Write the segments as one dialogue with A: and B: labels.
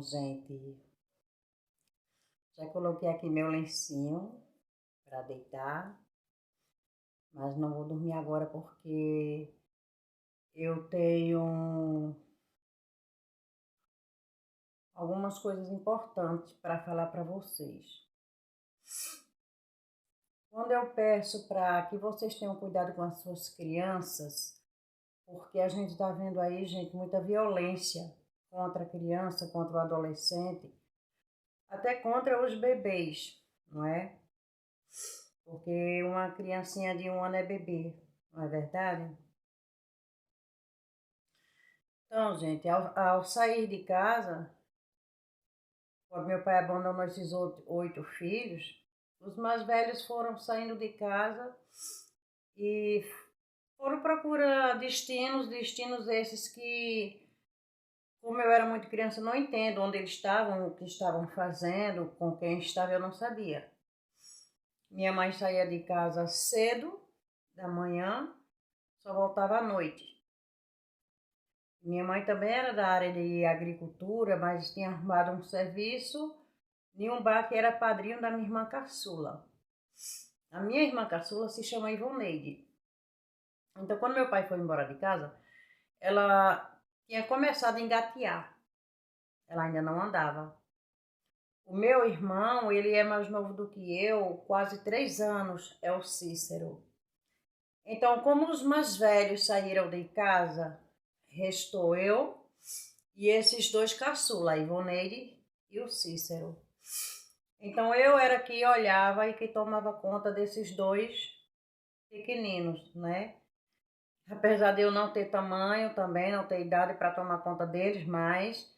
A: Gente, já coloquei aqui meu lencinho para deitar, mas não vou dormir agora porque eu tenho algumas coisas importantes para falar para vocês. Quando eu peço para que vocês tenham cuidado com as suas crianças, porque a gente está vendo aí, gente, muita violência contra a criança, contra o adolescente, até contra os bebês, não é? Porque uma criancinha de 1 ano é bebê, não é verdade? Então, gente, ao sair de casa, quando meu pai abandonou esses 8 filhos, os mais velhos foram saindo de casa e foram procurar destinos esses que, como eu era muito criança, não entendo onde eles estavam, o que estavam fazendo, com quem estava, eu não sabia. Minha mãe saía de casa cedo da manhã, só voltava à noite. Minha mãe também era da área de agricultura, mas tinha arrumado um serviço em um bar que era padrinho da minha irmã caçula. A minha irmã caçula se chama Ivoneide. Então, quando meu pai foi embora de casa, ela tinha começado a engatear. Ela ainda não andava. O meu irmão, ele é mais novo do que eu, quase 3 anos, é o Cícero. Então, como os mais velhos saíram de casa, restou eu e esses 2 caçula, a Ivoneide e o Cícero. Então, eu era que olhava e que tomava conta desses 2 pequeninos, né? Apesar de eu não ter tamanho também, não ter idade para tomar conta deles, mas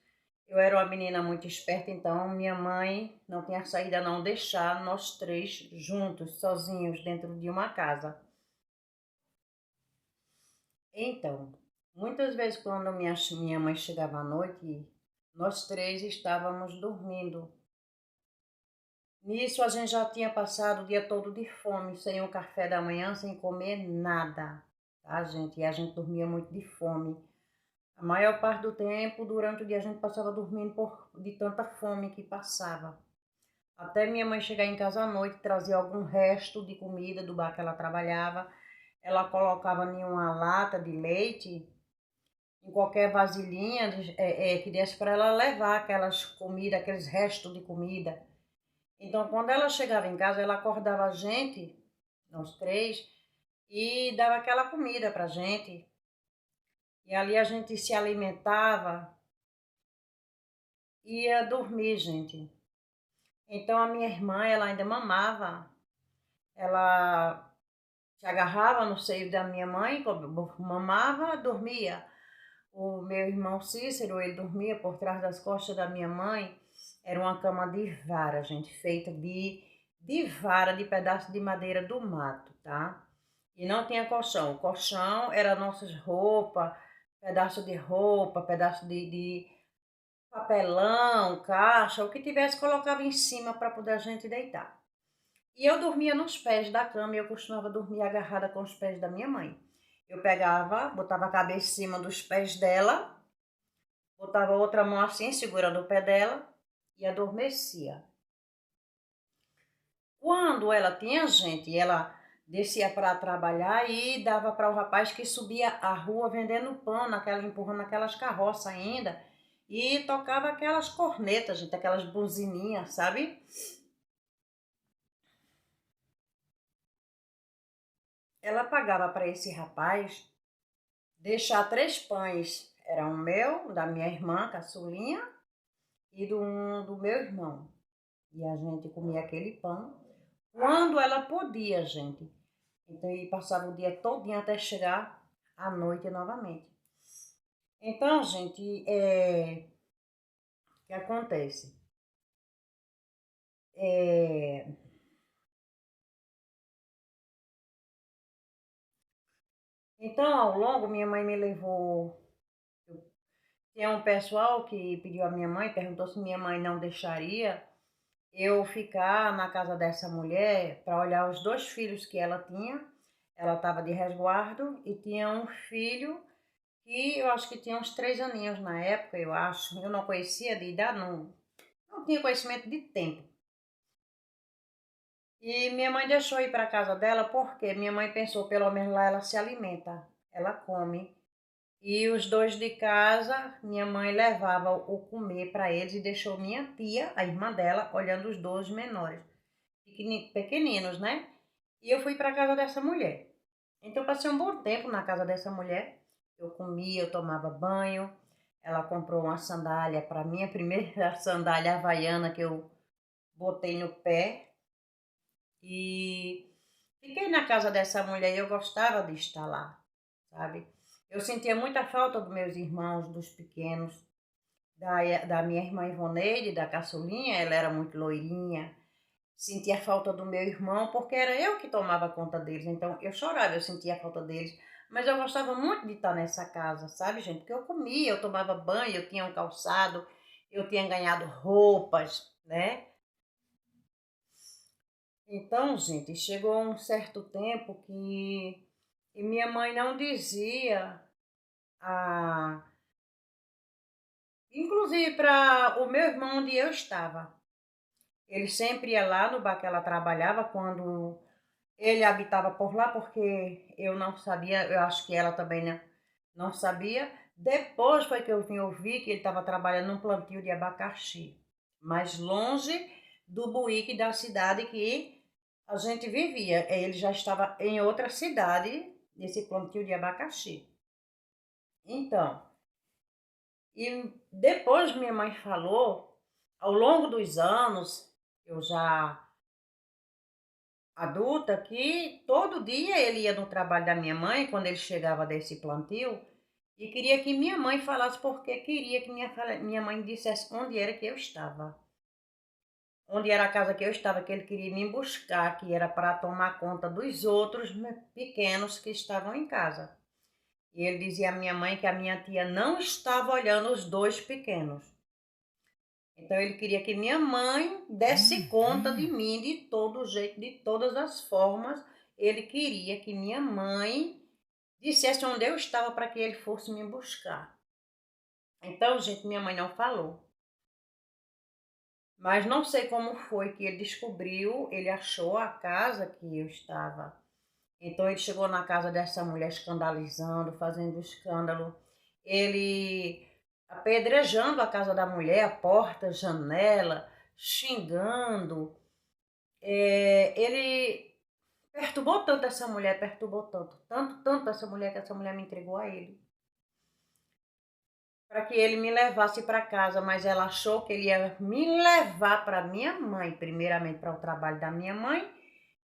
A: eu era uma menina muito esperta, então minha mãe não tinha saída não deixar nós 3 juntos, sozinhos, dentro de uma casa. Então, muitas vezes quando minha mãe chegava à noite, nós 3 estávamos dormindo. Nisso a gente já tinha passado o dia todo de fome, sem o café da manhã, sem comer nada, tá, gente? E a gente dormia muito de fome. A maior parte do tempo, durante o dia, a gente passava dormindo de tanta fome que passava. Até minha mãe chegar em casa à noite, trazia algum resto de comida do bar que ela trabalhava. Ela colocava em uma lata de leite, em qualquer vasilhinha que desse para ela levar aquelas comidas, aqueles restos de comida. Então, quando ela chegava em casa, ela acordava a gente, nós 3, e dava aquela comida para a gente. E ali a gente se alimentava e ia dormir, gente. Então, a minha irmã, ela ainda mamava. Ela se agarrava no seio da minha mãe, mamava, dormia. O meu irmão Cícero, ele dormia por trás das costas da minha mãe. Era uma cama de vara, gente, feita de vara, de pedaço de madeira do mato, tá? E não tinha colchão. O colchão era nossas roupas, pedaço de papelão, caixa, o que tivesse colocava em cima para poder a gente deitar. E eu dormia nos pés da cama e eu costumava dormir agarrada com os pés da minha mãe. Eu pegava, botava a cabeça em cima dos pés dela, botava a outra mão assim, segurando o pé dela e adormecia. Quando ela tinha gente, ela descia para trabalhar e dava para o rapaz que subia a rua vendendo pão, empurrando aquelas carroças ainda, e tocava aquelas cornetas, gente, aquelas buzininhas, sabe? Ela pagava para esse rapaz deixar 3 pães. Era o meu, da minha irmã, caçulinha, e do meu irmão. E a gente comia aquele pão quando ela podia, gente. Então, ele passava o dia todinho até chegar à noite novamente. Então, gente, o que acontece? É, então, ao longo, minha mãe me levou. Tinha um pessoal que pediu a minha mãe, perguntou se minha mãe não deixaria eu ficar na casa dessa mulher para olhar os 2 filhos que ela tinha. Ela estava de resguardo e tinha um filho que eu acho que tinha uns 3 aninhos na época, eu acho. Eu não conhecia de idade, não tinha conhecimento de tempo. E minha mãe deixou ir para casa dela porque minha mãe pensou, pelo menos lá ela se alimenta, ela come. E os dois de casa, minha mãe levava o comer para eles e deixou minha tia, a irmã dela, olhando os dois menores, pequeninos, né? E eu fui para casa dessa mulher. Então eu passei um bom tempo na casa dessa mulher. Eu comia, eu tomava banho. Ela comprou uma sandália para mim, a primeira sandália havaiana que eu botei no pé. E fiquei na casa dessa mulher e eu gostava de estar lá, sabe? Eu sentia muita falta dos meus irmãos, dos pequenos, da minha irmã Ivoneide, da caçulinha, ela era muito loirinha. Sentia falta do meu irmão, porque era eu que tomava conta deles. Então eu chorava, eu sentia falta deles. Mas eu gostava muito de estar nessa casa, sabe, gente? Porque eu comia, eu tomava banho, eu tinha um calçado, eu tinha ganhado roupas, né? Então, gente, chegou um certo tempo que e minha mãe não dizia a inclusive para o meu irmão onde eu estava. Ele sempre ia lá no bar que ela trabalhava quando ele habitava por lá, porque eu não sabia, eu acho que ela também não sabia. Depois foi que eu vim ouvir que ele estava trabalhando num plantio de abacaxi, mais longe do buíque da cidade que a gente vivia. Ele já estava em outra cidade, nesse plantio de abacaxi. Então, e depois minha mãe falou, ao longo dos anos, eu já adulta, que todo dia ele ia no trabalho da minha mãe, quando ele chegava desse plantio, e queria que minha mãe falasse porque queria que minha mãe dissesse onde era que eu estava. Onde era a casa que eu estava, que ele queria me buscar, que era para tomar conta dos outros pequenos que estavam em casa. E ele dizia à minha mãe que a minha tia não estava olhando os dois pequenos. Então ele queria que minha mãe desse conta de mim de todo jeito, de todas as formas. Ele queria que minha mãe dissesse onde eu estava para que ele fosse me buscar. Então, gente, minha mãe não falou. Mas não sei como foi que ele descobriu, ele achou a casa que eu estava. Então ele chegou na casa dessa mulher escandalizando, fazendo escândalo. Ele apedrejando a casa da mulher, a porta, janela, xingando. Ele perturbou tanto essa mulher, perturbou tanto essa mulher que essa mulher me entregou a ele. Para que ele me levasse para casa, mas ela achou que ele ia me levar para minha mãe, primeiramente para o trabalho da minha mãe,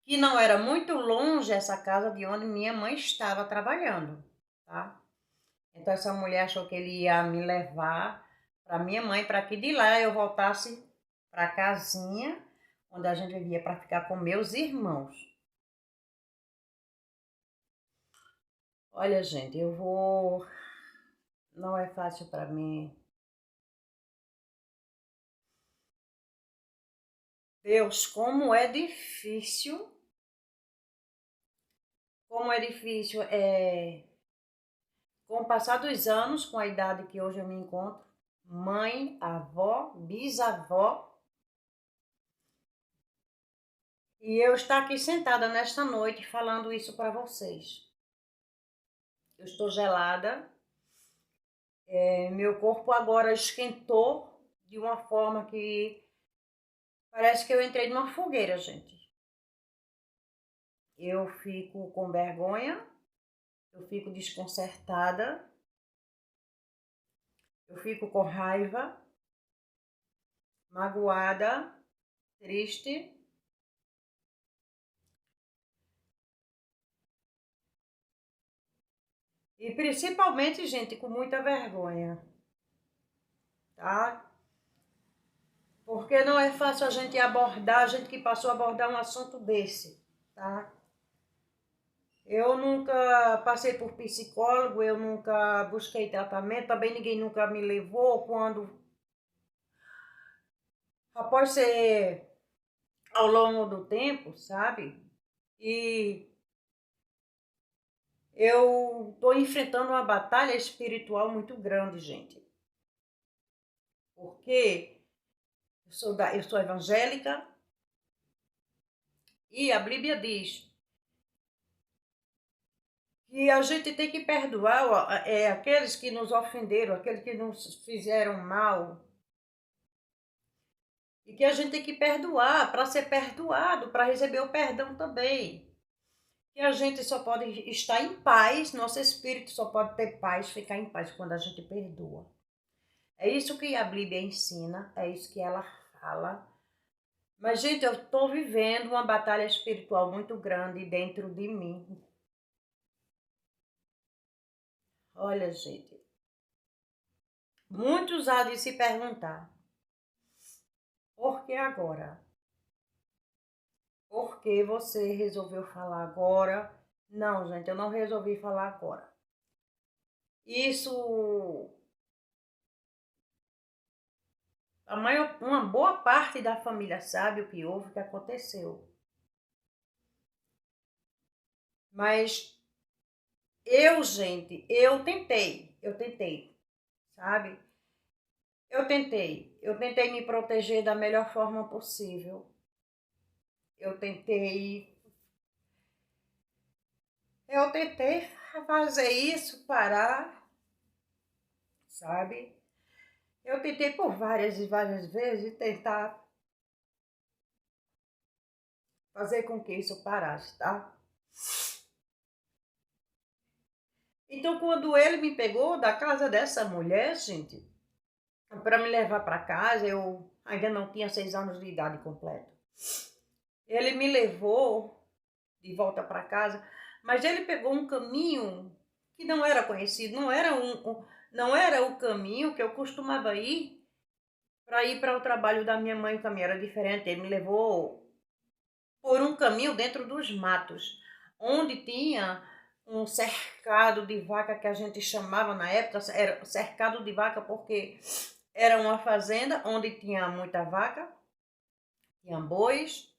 A: que não era muito longe essa casa de onde minha mãe estava trabalhando, tá? Então essa mulher achou que ele ia me levar para minha mãe, para que de lá eu voltasse para a casinha onde a gente vivia para ficar com meus irmãos. Olha, gente, eu vou. Não é fácil para mim. Deus, como é difícil, com o passar dos anos, com a idade que hoje eu me encontro, mãe, avó, bisavó, e eu estar aqui sentada nesta noite falando isso para vocês. Eu estou gelada, meu corpo agora esquentou de uma forma que parece que eu entrei numa fogueira, gente. Eu fico com vergonha, eu fico desconcertada, eu fico com raiva, magoada, triste. E principalmente, gente, com muita vergonha, tá? Porque não é fácil a gente abordar, a gente que passou a abordar um assunto desse, tá? Eu nunca passei por psicólogo, eu nunca busquei tratamento, também ninguém nunca me levou quando, após ser ao longo do tempo, sabe? E Eu estou enfrentando uma batalha espiritual muito grande, gente. Porque eu sou evangélica e a Bíblia diz que a gente tem que perdoar aqueles que nos ofenderam, aqueles que nos fizeram mal. E que a gente tem que perdoar para ser perdoado, para receber o perdão também. Que a gente só pode estar em paz, nosso espírito só pode ter paz, ficar em paz quando a gente perdoa. É isso que a Bíblia ensina, é isso que ela fala. Mas, gente, eu estou vivendo uma batalha espiritual muito grande dentro de mim. Olha, gente, muitos há de se perguntar, por que agora? Por que você resolveu falar agora? Não, gente, eu não resolvi falar agora. Isso, uma boa parte da família sabe o que houve, o que aconteceu. Mas gente, eu tentei, sabe? Eu tentei me proteger da melhor forma possível. Eu tentei, eu tentei fazer isso parar, sabe? Eu tentei por várias e várias vezes tentar fazer com que isso parasse, tá? Então, quando ele me pegou da casa dessa mulher, gente, para me levar para casa, eu ainda não tinha 6 anos de idade completa. Ele me levou de volta para casa, mas ele pegou um caminho que não era conhecido, não era o caminho que eu costumava ir para o trabalho da minha mãe. O caminho era diferente. Ele me levou por um caminho dentro dos matos, onde tinha um cercado de vaca que a gente chamava na época, era cercado de vaca porque era uma fazenda onde tinha muita vaca, tinha bois,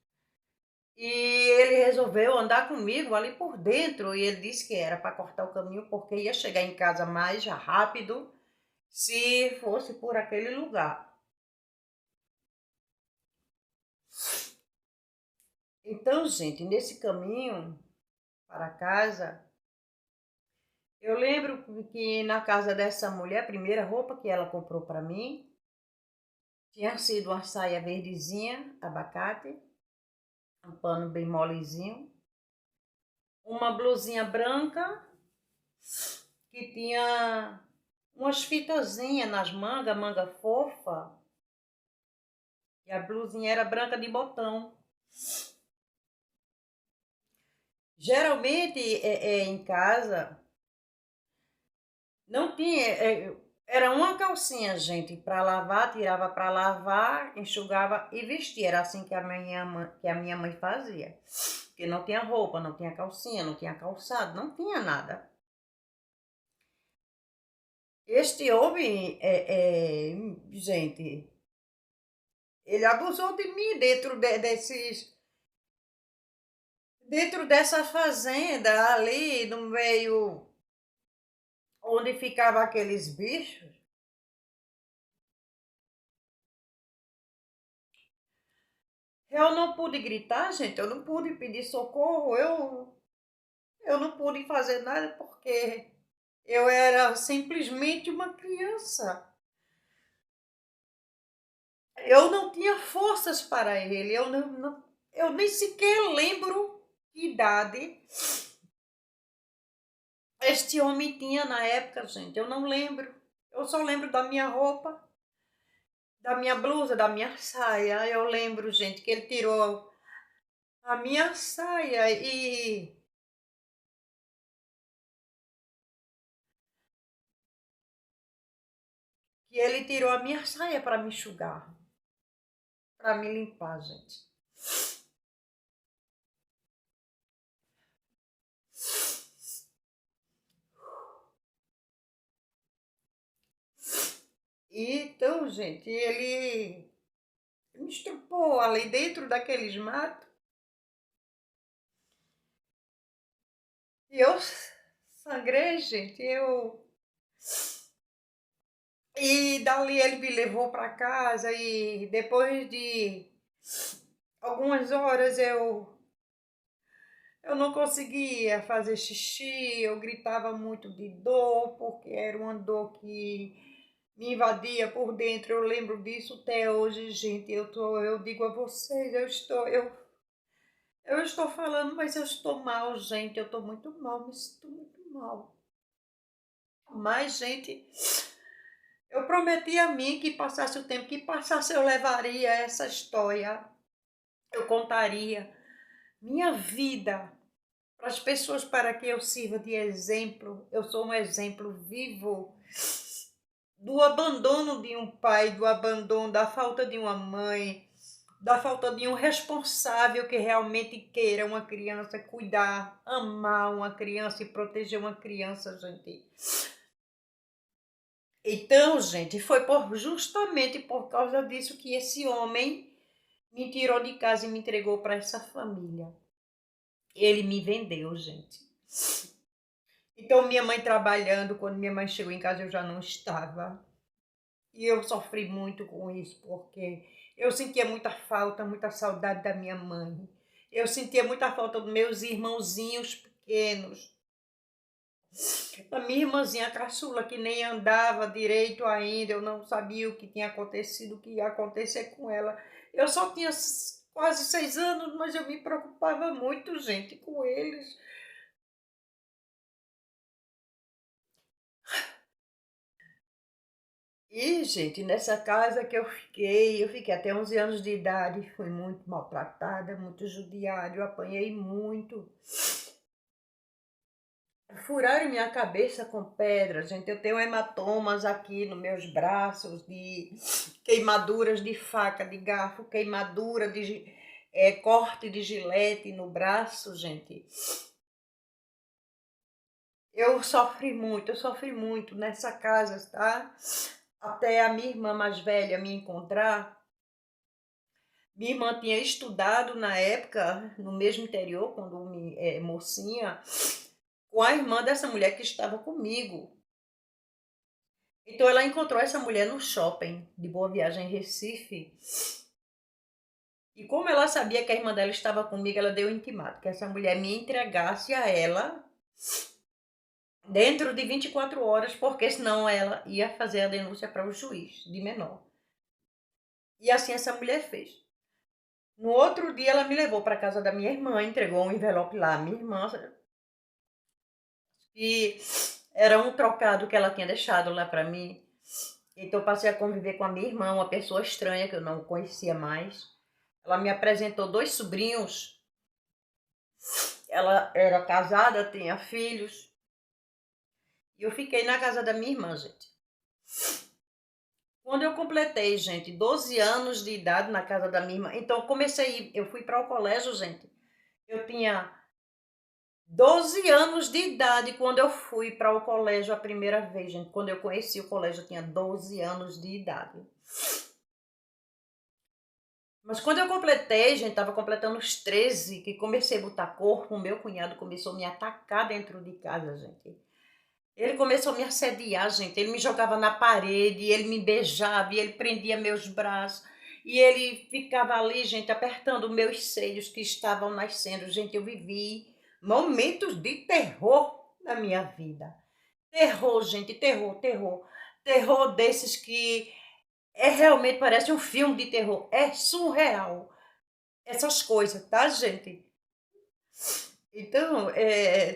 A: e ele resolveu andar comigo ali por dentro e ele disse que era para cortar o caminho porque ia chegar em casa mais rápido se fosse por aquele lugar. Então, gente, nesse caminho para casa, eu lembro que na casa dessa mulher, a primeira roupa que ela comprou para mim tinha sido uma saia verdezinha, abacate, um pano bem molezinho, uma blusinha branca que tinha umas fitazinhas nas mangas, manga fofa, e a blusinha era branca de botão. Geralmente em casa não tinha, era uma calcinha, gente, para lavar, tirava para lavar, enxugava e vestia. Era assim que a minha mãe fazia. Porque não tinha roupa, não tinha calcinha, não tinha calçado, não tinha nada. Este homem, gente, ele abusou de mim dentro dessa fazenda ali no meio onde ficavam aqueles bichos. Eu não pude gritar, gente, eu não pude pedir socorro, eu não pude fazer nada porque eu era simplesmente uma criança. Eu não tinha forças para ele, eu nem sequer lembro que idade este homem tinha na época, gente. Eu não lembro. Eu só lembro da minha roupa, da minha blusa, da minha saia. Eu lembro, gente, que ele tirou a minha saia e ele tirou a minha saia para me enxugar, para me limpar, gente. E então, gente, ele me estrupou ali dentro daqueles matos. E eu sangrei, gente. E dali ele me levou para casa e depois de algumas horas eu não conseguia fazer xixi, eu gritava muito de dor, porque era uma dor que me invadia por dentro. Eu lembro disso até hoje, gente. Eu digo a vocês, eu estou falando, mas eu estou mal, gente. Eu estou muito mal, me sinto muito mal. Mas, gente, eu prometi a mim que passasse o tempo que passasse, eu levaria essa história, eu contaria minha vida para as pessoas, para que eu sirva de exemplo. Eu sou um exemplo vivo do abandono de um pai, do abandono, da falta de uma mãe, da falta de um responsável que realmente queira uma criança, cuidar, amar uma criança e proteger uma criança, gente. Então, gente, foi justamente por causa disso que esse homem me tirou de casa e me entregou para essa família. Ele me vendeu, gente. Então, minha mãe trabalhando, quando minha mãe chegou em casa, eu já não estava. E eu sofri muito com isso, porque eu sentia muita falta, muita saudade da minha mãe. Eu sentia muita falta dos meus irmãozinhos pequenos. A minha irmãzinha caçula, que nem andava direito ainda, eu não sabia o que tinha acontecido, o que ia acontecer com ela. Eu só tinha quase 6 anos, mas eu me preocupava muito, gente, com eles. E, gente, nessa casa que eu fiquei até 11 anos de idade, fui muito maltratada, muito judiada, eu apanhei muito. Furaram minha cabeça com pedras, gente. Eu tenho hematomas aqui nos meus braços, de queimaduras de faca, de garfo, queimadura de corte de gilete no braço, gente. Eu sofri muito nessa casa, tá? Até a minha irmã mais velha me encontrar. Minha irmã tinha estudado na época, no mesmo interior, quando mocinha, com a irmã dessa mulher que estava comigo. Então ela encontrou essa mulher no shopping de Boa Viagem, em Recife. E como ela sabia que a irmã dela estava comigo, ela deu um intimato que essa mulher me entregasse a ela dentro de 24 horas, porque senão ela ia fazer a denúncia para o juiz de menor. E assim essa mulher fez. No outro dia ela me levou para casa da minha irmã, entregou um envelope lá à minha irmã, e era um trocado que ela tinha deixado lá para mim. Então eu passei a conviver com a minha irmã, uma pessoa estranha que eu não conhecia mais. Ela me apresentou 2 sobrinhos. Ela era casada, tinha filhos. E eu fiquei na casa da minha irmã, gente. Quando eu completei, gente, 12 anos de idade na casa da minha irmã, então eu fui para o colégio, gente. Eu tinha 12 anos de idade quando eu fui para o colégio a primeira vez, gente. Quando eu conheci o colégio, eu tinha 12 anos de idade. Mas quando eu completei, gente, tava completando os 13, que comecei a botar corpo, o meu cunhado começou a me atacar dentro de casa, gente. Ele começou a me assediar, gente. Ele me jogava na parede, ele me beijava, e ele prendia meus braços. E ele ficava ali, gente, apertando meus seios que estavam nascendo. Gente, eu vivi momentos de terror na minha vida. Terror, gente, terror, terror. Terror desses que realmente parece um filme de terror. É surreal essas coisas, tá, gente? Então,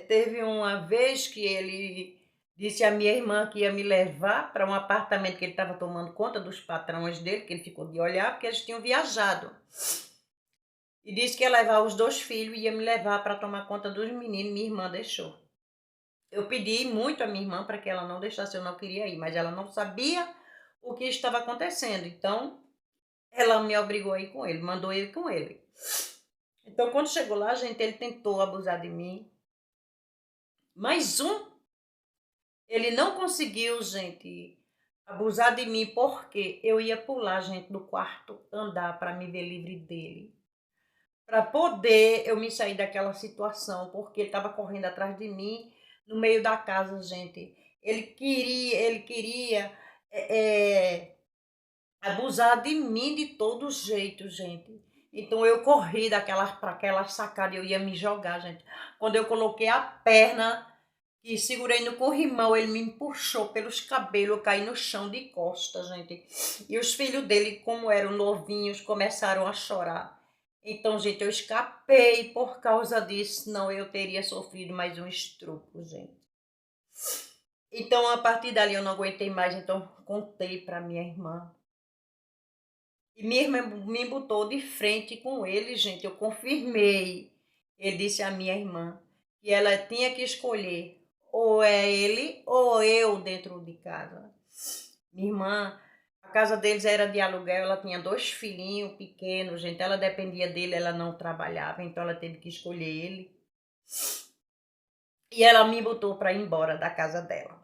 A: teve uma vez que ele disse à minha irmã que ia me levar para um apartamento que ele estava tomando conta dos patrões dele, que ele ficou de olhar, porque eles tinham viajado. E disse que ia levar os 2 filhos e ia me levar para tomar conta dos meninos. Minha irmã deixou. Eu pedi muito à minha irmã para que ela não deixasse, eu não queria ir, mas ela não sabia o que estava acontecendo. Então, ela me obrigou a ir com ele, mandou eu ir com ele. Então, quando chegou lá, gente, ele tentou abusar de mim. Mais um, ele não conseguiu, gente, abusar de mim, porque eu ia pular, gente, do quarto andar para me ver livre dele. Para poder eu me sair daquela situação, porque ele estava correndo atrás de mim no meio da casa, gente. Ele queria abusar de mim de todo jeito, gente. Então eu corri para aquela sacada, eu ia me jogar, gente. Quando eu coloquei a perna e segurei no corrimão, ele me puxou pelos cabelos, eu caí no chão de costas, gente. E os filhos dele, como eram novinhos, começaram a chorar. Então, gente, eu escapei por causa disso, senão eu teria sofrido mais um estupro, gente. Então, a partir dali eu não aguentei mais, então contei para minha irmã. E minha irmã me botou de frente com ele, gente. Eu confirmei. Ele disse à minha irmã que ela tinha que escolher ou é ele ou eu dentro de casa. Minha irmã, a casa deles era de aluguel, ela tinha 2 filhinhos pequenos, gente. Ela dependia dele, ela não trabalhava, então ela teve que escolher ele. E ela me botou para ir embora da casa dela.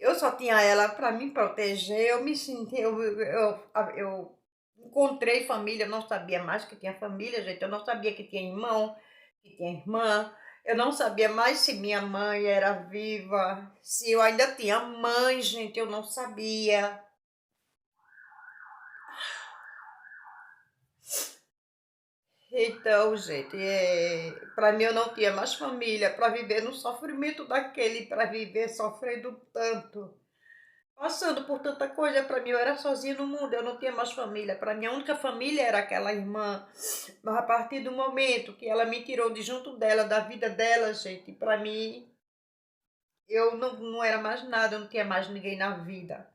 A: Eu só tinha ela para me proteger, eu me senti, eu encontrei família, eu não sabia mais que tinha família, gente, eu não sabia que tinha irmão, que tinha irmã, eu não sabia mais se minha mãe era viva, se eu ainda tinha mãe, gente, eu não sabia. Então, gente, para mim eu não tinha mais família para viver no sofrimento daquele, para viver sofrendo tanto. Passando por tanta coisa, para mim eu era sozinha no mundo, eu não tinha mais família. Para mim a única família era aquela irmã. Mas a partir do momento que ela me tirou de junto dela, da vida dela, gente, para mim eu não era mais nada, eu não tinha mais ninguém na vida.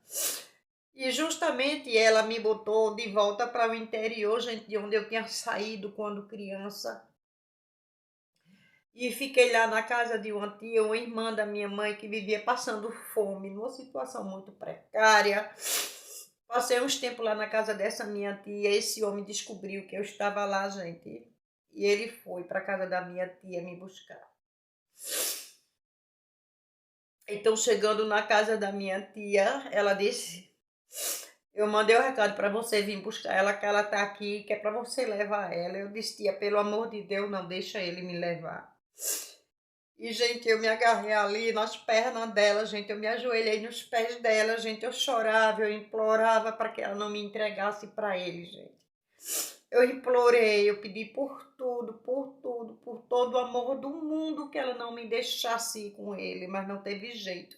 A: E justamente ela me botou de volta para o interior, gente, de onde eu tinha saído quando criança. E fiquei lá na casa de uma tia, uma irmã da minha mãe, que vivia passando fome, numa situação muito precária. Passei uns tempos lá na casa dessa minha tia. Esse homem descobriu que eu estava lá, gente. E ele foi para casa da minha tia me buscar. Então, chegando na casa da minha tia, ela disse: eu mandei o recado para você vir buscar ela, que ela tá aqui, que é para você levar ela. Eu disse: tia, pelo amor de Deus, não deixa ele me levar. E, gente, eu me agarrei ali nas pernas dela, gente, eu me ajoelhei nos pés dela, gente, eu chorava, eu implorava para que ela não me entregasse para ele, gente. Eu implorei, eu pedi por todo o amor do mundo que ela não me deixasse ir com ele, mas não teve jeito.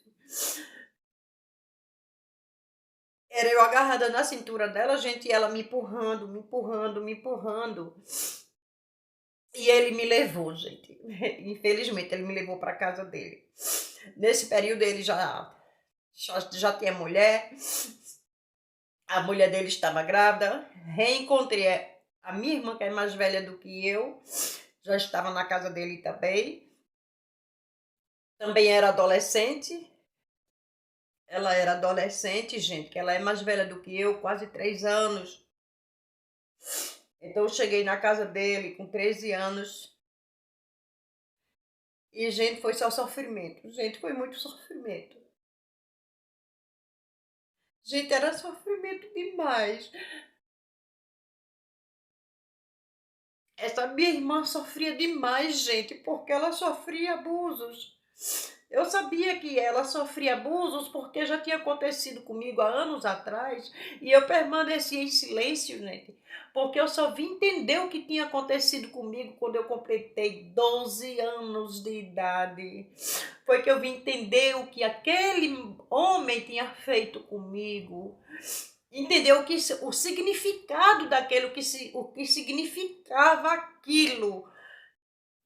A: Era eu agarrada na cintura dela, gente, e ela me empurrando, me empurrando, me empurrando. E ele me levou, gente. Infelizmente, ele me levou para casa dele. Nesse período, ele já tinha mulher. A mulher dele estava grávida. Reencontrei a minha irmã, que é mais velha do que eu. Já estava na casa dele também. Também era adolescente. Ela era adolescente, gente, que ela é mais velha do que eu, quase 3 anos. Então eu cheguei na casa dele com 13 anos. E, gente, foi só sofrimento. Gente, foi muito sofrimento. Gente, era sofrimento demais. Essa minha irmã sofria demais, gente, porque ela sofria abusos. Eu sabia que ela sofria abusos porque já tinha acontecido comigo há anos atrás e eu permaneci em silêncio, gente, porque eu só vim entender o que tinha acontecido comigo quando eu completei 12 anos de idade. Foi que eu vim entender o que aquele homem tinha feito comigo. Entendeu o significado daquilo, o que significava aquilo.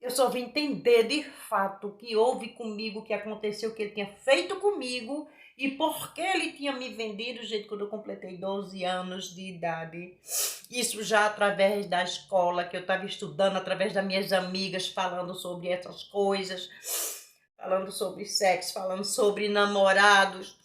A: Eu só vim entender de fato o que houve comigo, o que aconteceu, o que ele tinha feito comigo e por que ele tinha me vendido, gente, quando eu completei 12 anos de idade. Isso já através da escola, que eu estava estudando, através das minhas amigas, falando sobre essas coisas, falando sobre sexo, falando sobre namorados.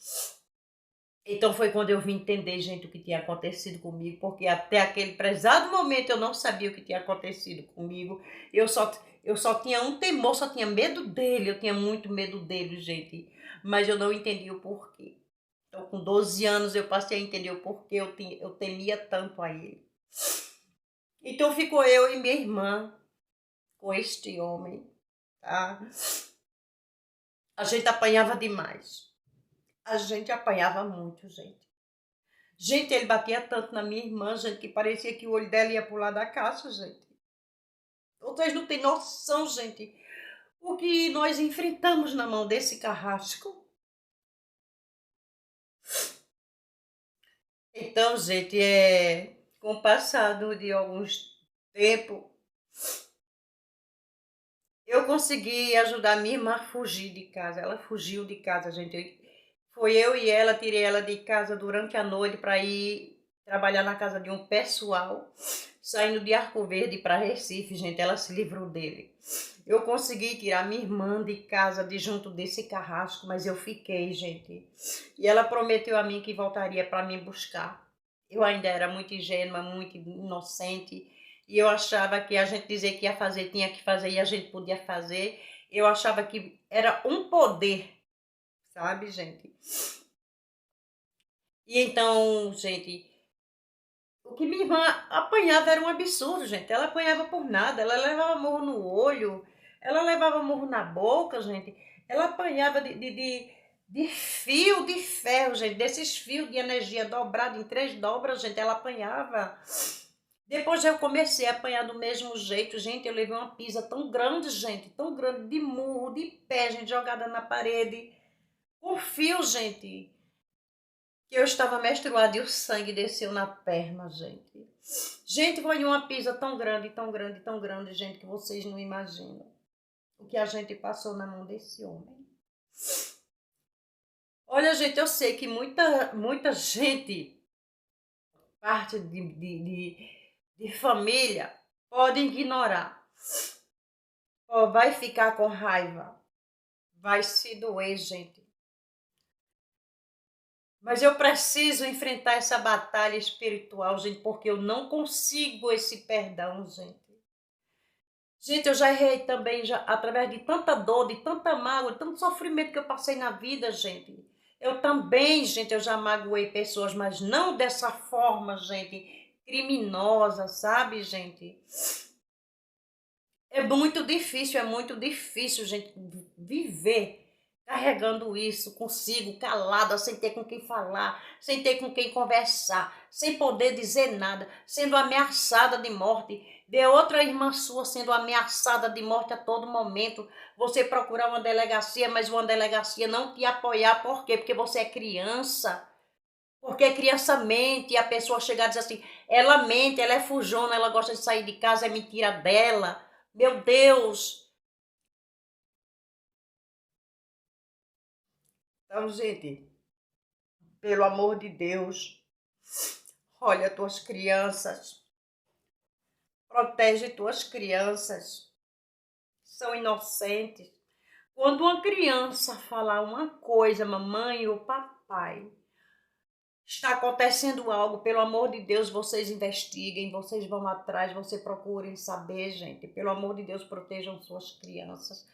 A: Então foi quando eu vim entender, gente, o que tinha acontecido comigo, porque até aquele prezado momento eu não sabia o que tinha acontecido comigo. Eu só tinha um temor, só tinha medo dele, eu tinha muito medo dele, gente, mas eu não entendi o porquê. Então, com 12 anos eu passei a entender o porquê eu temia tanto a ele. Então ficou eu e minha irmã com este homem, tá? A gente apanhava demais. A gente apanhava muito, gente. Gente, ele batia tanto na minha irmã, gente, que parecia que o olho dela ia pular da caixa, gente. Vocês não têm noção, gente, o que nós enfrentamos na mão desse carrasco. Então, gente, com o passado de alguns tempos, eu consegui ajudar minha irmã a fugir de casa. Ela fugiu de casa, gente. Foi eu e ela, tirei ela de casa durante a noite para ir trabalhar na casa de um pessoal, saindo de Arco Verde para Recife, gente. Ela se livrou dele. Eu consegui tirar minha irmã de casa, de junto desse carrasco, mas eu fiquei, gente. E ela prometeu a mim que voltaria para me buscar. Eu ainda era muito ingênua, muito inocente, e eu achava que a gente dizer que ia fazer, tinha que fazer, e a gente podia fazer. Eu achava que era um poder, sabe, gente? E então, gente, o que minha irmã apanhava era um absurdo, gente. Ela apanhava por nada, ela levava murro no olho, ela levava murro na boca, gente. Ela apanhava de fio de ferro, gente, desses fios de energia dobrado em 3 dobras, gente, ela apanhava. Depois eu comecei a apanhar do mesmo jeito, gente. Eu levei uma pisa tão grande, gente, tão grande, de murro, de pé, gente, jogada na parede, com fio, gente, que eu estava menstruada e o sangue desceu na perna, gente. Gente, foi uma pisa tão grande, tão grande, tão grande, gente, que vocês não imaginam o que a gente passou na mão desse homem. Olha, gente, eu sei que muita gente, parte de família, pode ignorar, vai ficar com raiva, vai se doer, gente. Mas eu preciso enfrentar essa batalha espiritual, gente, porque eu não consigo esse perdão, gente. Gente, eu já errei também, já, através de tanta dor, de tanta mágoa, de tanto sofrimento que eu passei na vida, gente. Eu também, gente, eu já magoei pessoas, mas não dessa forma, gente, criminosa, sabe, gente? É muito difícil, gente, viver carregando isso consigo, calada, sem ter com quem falar, sem ter com quem conversar, sem poder dizer nada, sendo ameaçada de morte, ver outra irmã sua sendo ameaçada de morte a todo momento, você procurar uma delegacia, mas uma delegacia não te apoiar, por quê? Porque você é criança, porque criança mente, e a pessoa chegar e dizer assim, ela mente, ela é fujona, ela gosta de sair de casa, é mentira dela. Meu Deus! Então, gente, pelo amor de Deus, olha tuas crianças, protege tuas crianças, são inocentes. Quando uma criança falar uma coisa, mamãe ou papai, está acontecendo algo, pelo amor de Deus, vocês investiguem, vocês vão atrás, vocês procurem saber, gente. Pelo amor de Deus, protejam suas crianças.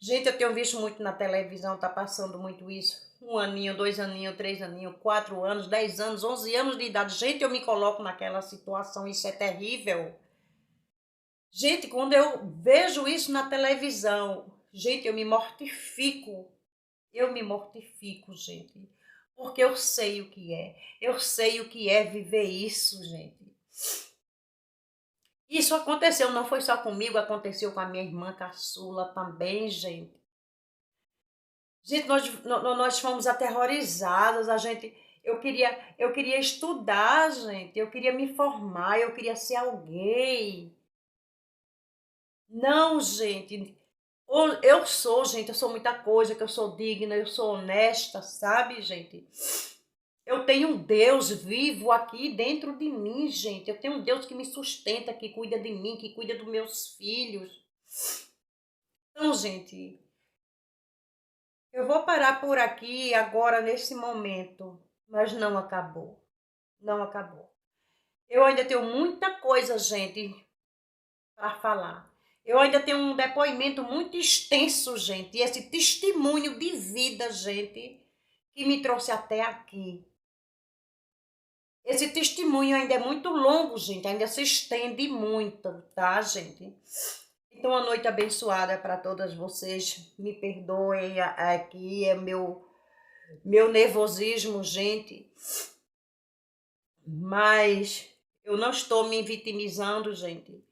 A: Gente, eu tenho visto muito na televisão, tá passando muito isso. 1 aninho, 2 aninhos, 3 aninhos, 4 anos, 10 anos, 11 anos de idade. Gente, eu me coloco naquela situação, isso é terrível. Gente, quando eu vejo isso na televisão, gente, eu me mortifico. Eu me mortifico, gente. Porque eu sei o que é. Eu sei o que é viver isso, gente. Isso aconteceu, não foi só comigo, aconteceu com a minha irmã caçula também, gente. Gente, nós fomos aterrorizadas, eu queria estudar, gente, eu queria me formar, eu queria ser alguém. Não, gente, eu sou, gente, eu sou muita coisa, que eu sou digna, eu sou honesta, sabe, gente? Eu tenho um Deus vivo aqui dentro de mim, gente. Eu tenho um Deus que me sustenta, que cuida de mim, que cuida dos meus filhos. Então, gente, eu vou parar por aqui agora, nesse momento, mas não acabou. Não acabou. Eu ainda tenho muita coisa, gente, para falar. Eu ainda tenho um depoimento muito extenso, gente, e esse testemunho de vida, gente, que me trouxe até aqui. Esse testemunho ainda é muito longo, gente, ainda se estende muito, tá, gente? Então, uma noite abençoada para todas vocês. Me perdoem aqui, é meu nervosismo, gente. Mas eu não estou me vitimizando, gente.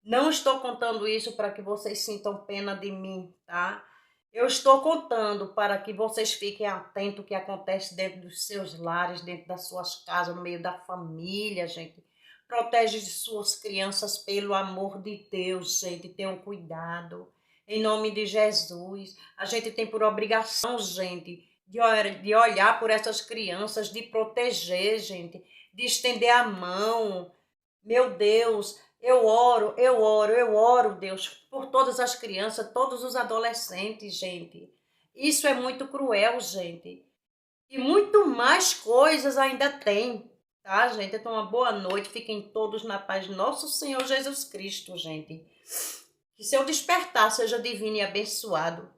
A: Não estou contando isso para que vocês sintam pena de mim, tá? Eu estou contando para que vocês fiquem atentos ao que acontece dentro dos seus lares, dentro das suas casas, no meio da família, gente. Protege suas crianças pelo amor de Deus, gente. Tenham cuidado. Em nome de Jesus. A gente tem por obrigação, gente, de olhar por essas crianças, de proteger, gente, de estender a mão. Meu Deus, eu oro, Deus, por todas as crianças, todos os adolescentes, gente. Isso é muito cruel, gente. E muito mais coisas ainda tem, tá, gente? Então, uma boa noite. Fiquem todos na paz de nosso Senhor Jesus Cristo, gente. Que seu despertar seja divino e abençoado.